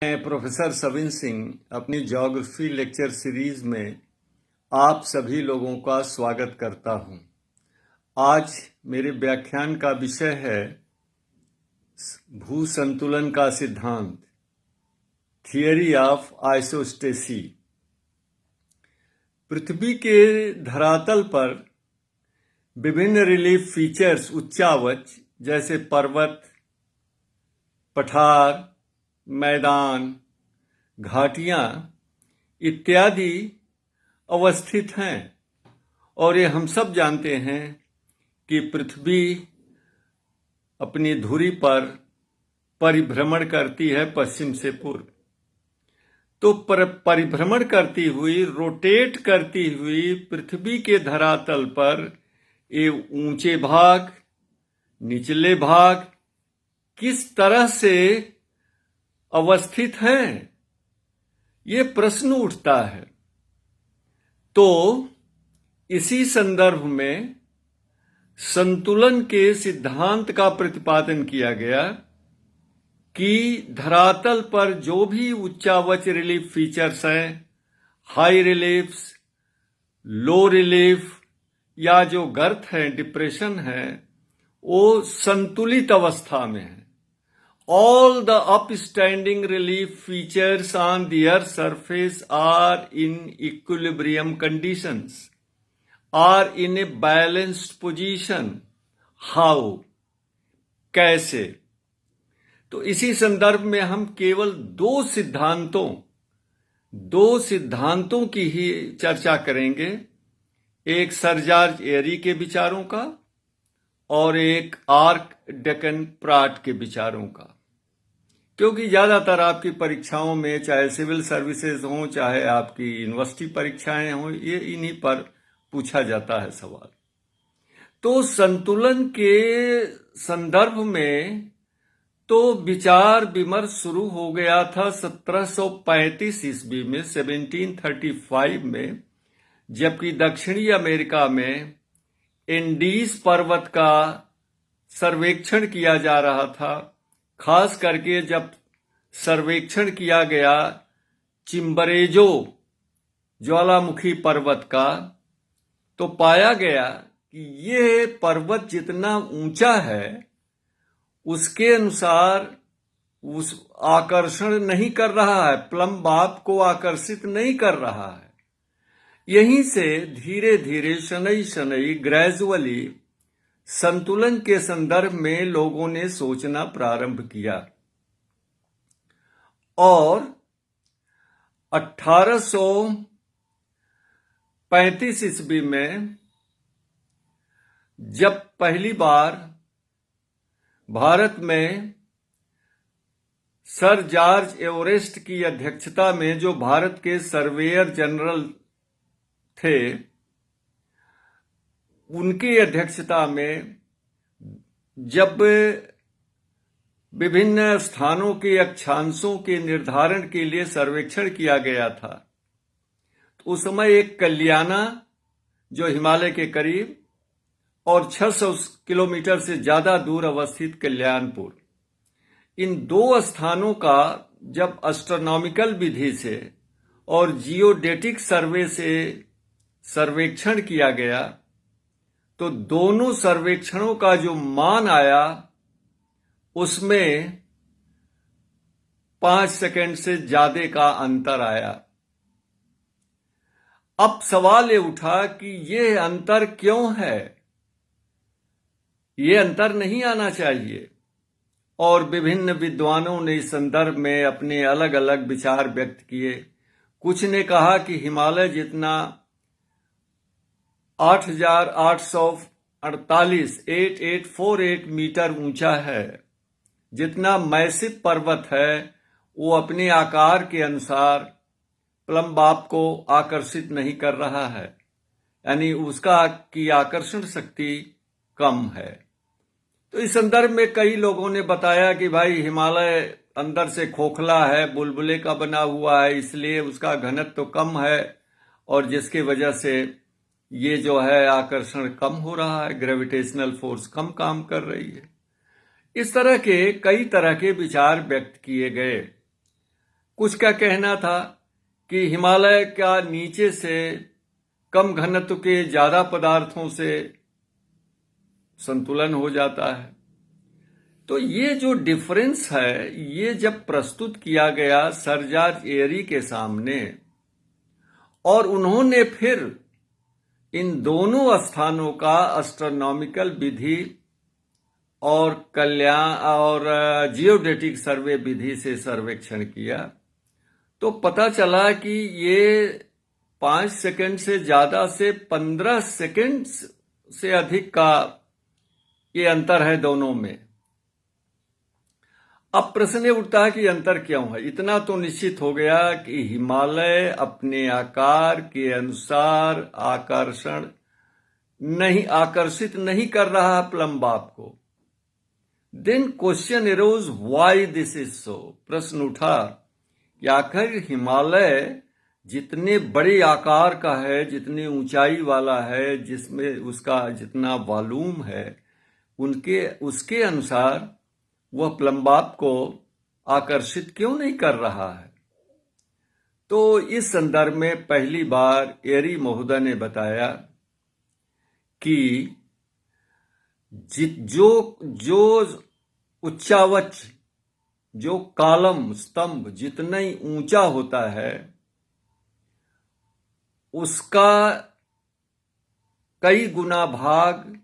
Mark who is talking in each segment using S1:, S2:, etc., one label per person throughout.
S1: मैं प्रोफेसर सविन सिंह अपनी geography lecture series में आप सभी लोगों का स्वागत करता हूं। आज मेरे व्याख्यान का विषय है भू संतुलन का सिद्धांत, थियरी ऑफ आइसोस्टेसी। पृथ्वी के धरातल पर विभिन्न रिलीफ फीचर्स उच्चावच जैसे पर्वत, पठार, मैदान, घाटियां इत्यादि अवस्थित हैं और ये हम सब जानते हैं कि पृथ्वी अपनी धुरी पर परिभ्रमण करती है पश्चिम से पूर्व। तो परिभ्रमण करती हुई, रोटेट करती हुई पृथ्वी के धरातल पर ये ऊंचे भाग, निचले भाग किस तरह से अवस्थित हैं, ये प्रश्न उठता है। तो इसी संदर्भ में संतुलन के सिद्धांत का प्रतिपादन किया गया कि धरातल पर जो भी उच्चावच रिलीफ फीचर्स हैं, हाई रिलीफ्स, लो रिलीफ या जो गर्त है, डिप्रेशन है, वो संतुलित अवस्था में है। All the upstanding relief features on the Earth's surface are in equilibrium conditions, are in a balanced position. How? कैसे? तो इसी संदर्भ में हम केवल दो सिद्धांतों की ही चर्चा करेंगे। एक सर जॉर्ज एरी के विचारों का और एक आर्क डेकन प्राट के विचारों का, क्योंकि ज्यादातर आपकी परीक्षाओं में, चाहे सिविल सर्विसेज हों, चाहे आपकी यूनिवर्सिटी परीक्षाएं हों, ये इन्हीं पर पूछा जाता है सवाल। तो संतुलन के संदर्भ में तो विचार विमर्श शुरू हो गया था 1735 ईस्वी में, 1735 में, जबकि दक्षिणी अमेरिका में एंडीज पर्वत का सर्वेक्षण किया जा रहा था। खास करके जब सर्वेक्षण किया गया चिम्बरेजो ज्वालामुखी पर्वत का, तो पाया गया कि ये पर्वत जितना ऊंचा है उसके अनुसार उस आकर्षण नहीं कर रहा है, प्लम्बाप को आकर्षित नहीं कर रहा है। यहीं से धीरे धीरे, शनई शनई, ग्रेजुअली संतुलन के संदर्भ में लोगों ने सोचना प्रारंभ किया और 1835 ईस्वी में जब पहली बार भारत में सर जॉर्ज एवरेस्ट की अध्यक्षता में, जो भारत के सर्वेयर जनरल थे, उनकी अध्यक्षता में जब विभिन्न स्थानों के अक्षांशों के निर्धारण के लिए सर्वेक्षण किया गया था, तो उस समय एक कल्याणा, जो हिमालय के करीब, और 600 किलोमीटर से ज्यादा दूर अवस्थित कल्याणपुर, इन दो स्थानों का जब एस्ट्रोनॉमिकल विधि से और जियोडेटिक सर्वे से सर्वेक्षण किया गया, तो दोनों सर्वेक्षणों का जो मान आया उसमें 5 सेकंड से ज्यादा का अंतर आया। अब सवाल ये उठा कि ये अंतर क्यों है, ये अंतर नहीं आना चाहिए। और विभिन्न विद्वानों ने इस संदर्भ में अपने अलग अलग विचार व्यक्त किए। कुछ ने कहा कि हिमालय जितना 8848 मीटर ऊंचा है, जितना मैसिव पर्वत है, वो अपने आकार के अनुसार प्लम्बाप को आकर्षित नहीं कर रहा है, यानी उसका की आकर्षण शक्ति कम है। तो इस संदर्भ में कई लोगों ने बताया कि भाई हिमालय अंदर से खोखला है, बुलबुले का बना हुआ है, इसलिए उसका घनत्व तो कम है और जिसकी वजह से ये जो है आकर्षण कम हो रहा है, ग्रेविटेशनल फोर्स कम काम कर रही है। इस तरह के कई तरह के विचार व्यक्त किए गए। कुछ का कहना था कि हिमालय का नीचे से कम घनत्व के ज्यादा पदार्थों से संतुलन हो जाता है। तो ये जो डिफरेंस है, ये जब प्रस्तुत किया गया सर जॉर्ज एरी के सामने, और उन्होंने फिर इन दोनों स्थानों का एस्ट्रोनॉमिकल विधि और कल्याण और जियोडेटिक सर्वे विधि से सर्वेक्षण किया, तो पता चला कि ये 5 सेकंड से ज्यादा से 15 सेकंड से अधिक का ये अंतर है दोनों में। अब प्रश्न ये उठता है कि अंतर क्यों है। इतना तो निश्चित हो गया कि हिमालय अपने आकार के अनुसार आकर्षित नहीं कर रहा प्लम्बाप को। Then question arose why this is so. प्रश्न उठा कि आखिर हिमालय जितने बड़े आकार का है, जितनी ऊंचाई वाला है, जिसमें उसका जितना वॉल्यूम है, उसके अनुसार वह प्लम्बाप को आकर्षित क्यों नहीं कर रहा है। तो इस संदर्भ में पहली बार एरी महोदय ने बताया कि जो उच्चावच, जो कॉलम स्तंभ जितना ही ऊंचा होता है, उसका कई गुना भाग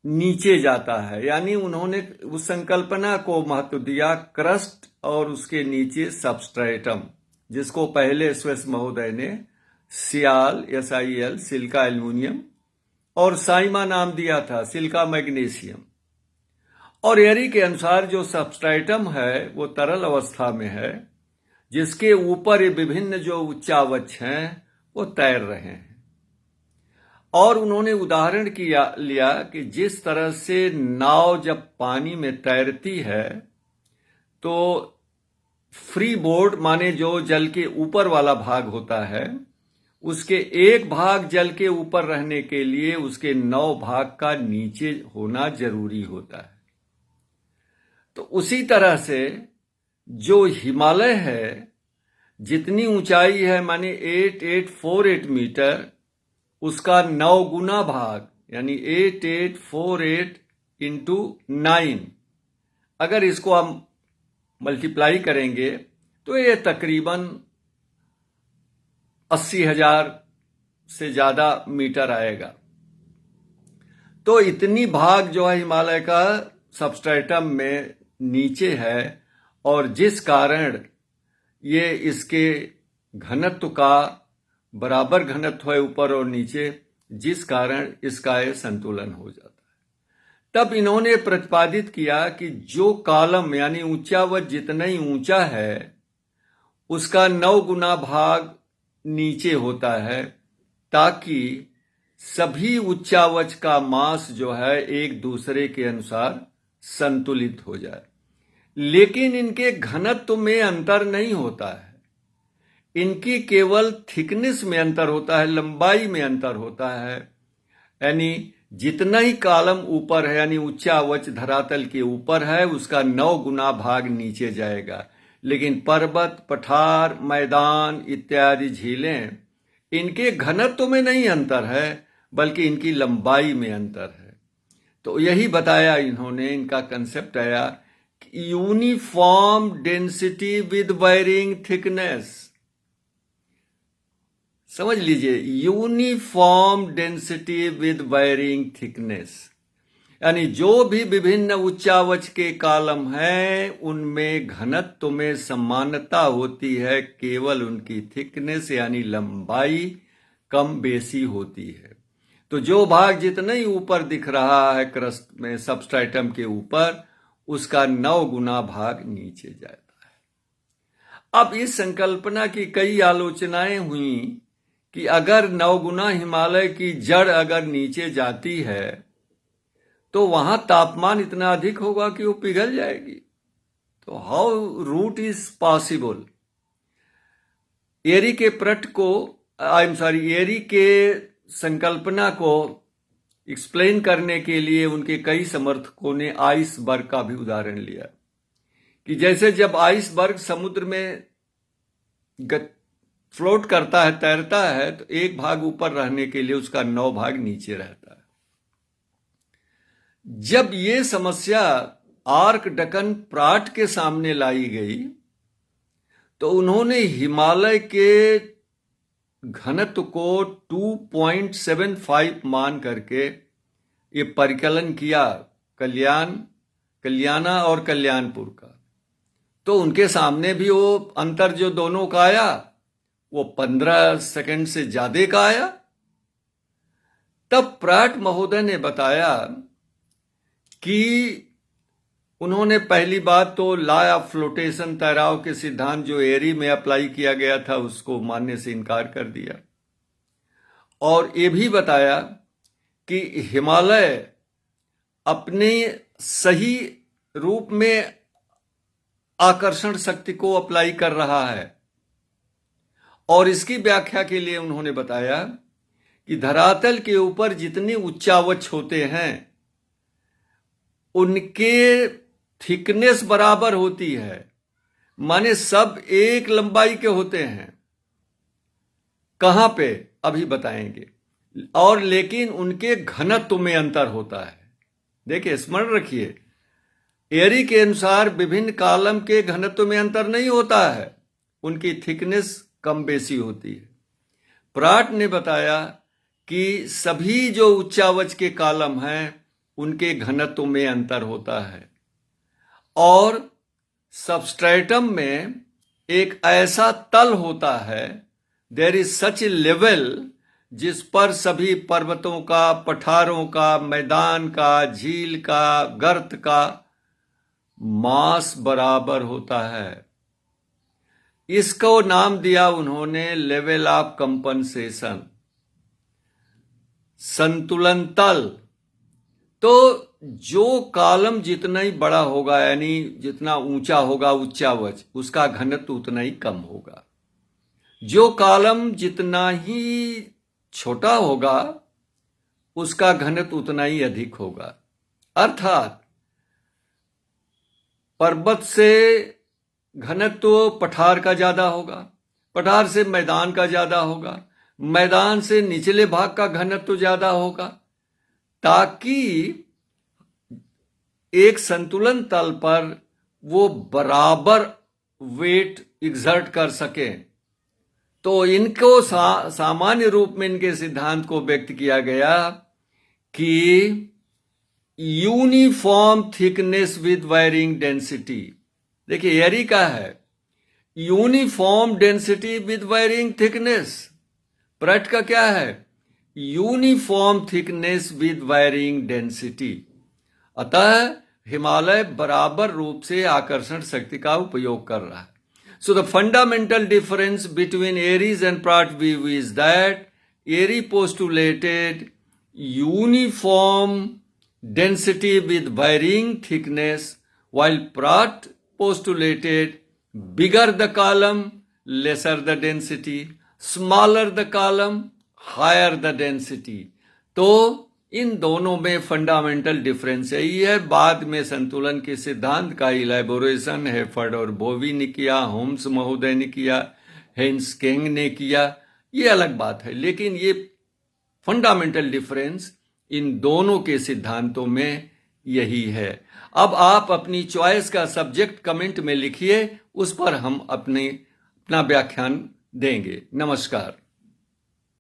S1: नीचे जाता है। यानी उन्होंने उस संकल्पना को महत्व दिया क्रस्ट और उसके नीचे सबस्ट्रेटम, जिसको पहले स्वेस महोदय ने SiAl सिलिका एल्यूमिनियम और साइमा नाम दिया था सिलिका मैग्नीशियम। और एरी के अनुसार जो सबस्ट्रेटम है वो तरल अवस्था में है, जिसके ऊपर ये विभिन्न जो उच्चावच हैं वो तैर रहे हैं। और उन्होंने उदाहरण लिया कि जिस तरह से नाव जब पानी में तैरती है तो फ्री बोर्ड माने जो जल के ऊपर वाला भाग होता है, उसके एक भाग जल के ऊपर रहने के लिए उसके 9 भाग का नीचे होना जरूरी होता है। तो उसी तरह से जो हिमालय है, जितनी ऊंचाई है माने 8848 मीटर, उसका 9 गुना भाग यानी 8848 इंटू 9, अगर इसको हम मल्टीप्लाई करेंगे तो ये तकरीबन 80,000 से ज्यादा मीटर आएगा। तो इतनी भाग जो है हिमालय का सबस्ट्रेटम में नीचे है, और जिस कारण ये इसके घनत्व का बराबर घनत्व है ऊपर और नीचे, जिस कारण इसका ये संतुलन हो जाता है। तब इन्होंने प्रतिपादित किया कि जो कॉलम यानी ऊंचावच जितना ही ऊंचा है, उसका 9 गुना भाग नीचे होता है, ताकि सभी उच्चावच का मास जो है एक दूसरे के अनुसार संतुलित हो जाए। लेकिन इनके घनत्व में अंतर नहीं होता है, इनकी केवल थिकनेस में अंतर होता है, लंबाई में अंतर होता है। यानी जितना ही कॉलम ऊपर है, यानी उच्चावच धरातल के ऊपर है, उसका 9 गुना भाग नीचे जाएगा। लेकिन पर्वत, पठार, मैदान इत्यादि झीलें, इनके घनत्व में नहीं अंतर है, बल्कि इनकी लंबाई में अंतर है। तो यही बताया इन्होंने, इनका कंसेप्ट आया uniform density with varying thickness. समझ लीजिए, uniform density with varying thickness, यानी जो भी विभिन्न उच्चावच के कॉलम हैं उनमें घनत्व में समानता होती है, केवल उनकी थिकनेस यानी लंबाई कम बेसी होती है। तो जो भाग जितना ही ऊपर दिख रहा है क्रस्ट में सबस्ट्रेटम के ऊपर, उसका 9 गुना भाग नीचे जाता है। अब इस संकल्पना की कई आलोचनाएं हुई कि अगर 9 गुना हिमालय की जड़ अगर नीचे जाती है तो वहां तापमान इतना अधिक होगा कि वो पिघल जाएगी। तो हाउ रूट इज पॉसिबल। एरी के एरी के संकल्पना को एक्सप्लेन करने के लिए उनके कई समर्थकों ने आइसबर्ग का भी उदाहरण लिया कि जैसे जब आइसबर्ग समुद्र में फ्लोट करता है, तैरता है, तो एक भाग ऊपर रहने के लिए उसका 9 भाग नीचे रहता है। जब ये समस्या आर्क डकन प्राट के सामने लाई गई तो उन्होंने हिमालय के घनत्व को 2.75 मान करके ये परिकलन किया, कल्याणा और कल्याणपुर का। तो उनके सामने भी वो अंतर जो दोनों का आया वो 15 सेकंड से ज्यादा का आया। तब प्राट महोदय ने बताया कि उन्होंने पहली बात तो लॉ ऑफ फ्लोटेशन, तैराव के सिद्धांत जो एरी में अप्लाई किया गया था उसको मानने से इनकार कर दिया, और ये भी बताया कि हिमालय अपने सही रूप में आकर्षण शक्ति को अप्लाई कर रहा है। और इसकी व्याख्या के लिए उन्होंने बताया कि धरातल के ऊपर जितने उच्चावच होते हैं उनके थिकनेस बराबर होती है, माने सब एक लंबाई के होते हैं। कहां पे अभी बताएंगे। और लेकिन उनके घनत्व में अंतर होता है। देखिए, स्मरण रखिए, एरी के अनुसार विभिन्न कॉलम के घनत्व में अंतर नहीं होता है, उनकी थिकनेस कम बेसी होती है। प्राट ने बताया कि सभी जो उच्चावच के कॉलम हैं उनके घनत्व में अंतर होता है। और सबस्ट्रेटम में एक ऐसा तल होता है, there is such a level, जिस पर सभी पर्वतों का, पठारों का, मैदान का, झील का, गर्त का मास बराबर होता है। इसको नाम दिया उन्होंने लेवल ऑफ कंपनसेशन, संतुलन तल। तो जो कॉलम जितना ही बड़ा होगा, यानी जितना ऊंचा होगा उच्चावच, उसका घनत्व उतना ही कम होगा। जो कॉलम जितना ही छोटा होगा उसका घनत्व उतना ही अधिक होगा। अर्थात पर्वत से घनत्व पठार का ज्यादा होगा, पठार से मैदान का ज्यादा होगा, मैदान से निचले भाग का घनत्व ज्यादा होगा, ताकि एक संतुलन तल पर वो बराबर वेट एग्जर्ट कर सके। तो इनको सामान्य रूप में इनके सिद्धांत को व्यक्त किया गया कि uniform thickness with varying density. देखिए, एरी का है uniform density with varying thickness, Pratt का क्या है uniform thickness with varying density. अतः हिमालय बराबर रूप से आकर्षण शक्ति का उपयोग कर रहा है। So the fundamental difference between Aries and Pratt view is that Airy postulated uniform density with varying thickness, while Pratt postulated bigger the column, lesser the density, smaller the column, higher the density. तो इन दोनों में fundamental difference यही है। बाद में संतुलन के सिद्धांत का इलैबोरेशन हेफर्ड और बोवी ने किया, होम्स महोदय ने किया, हेंस केंग ने किया, ये अलग बात है। लेकिन ये फंडामेंटल डिफरेंस इन दोनों के सिद्धांतों में यही है। अब आप अपनी चॉइस का सब्जेक्ट कमेंट में लिखिए, उस पर हम अपना व्याख्यान देंगे। नमस्कार।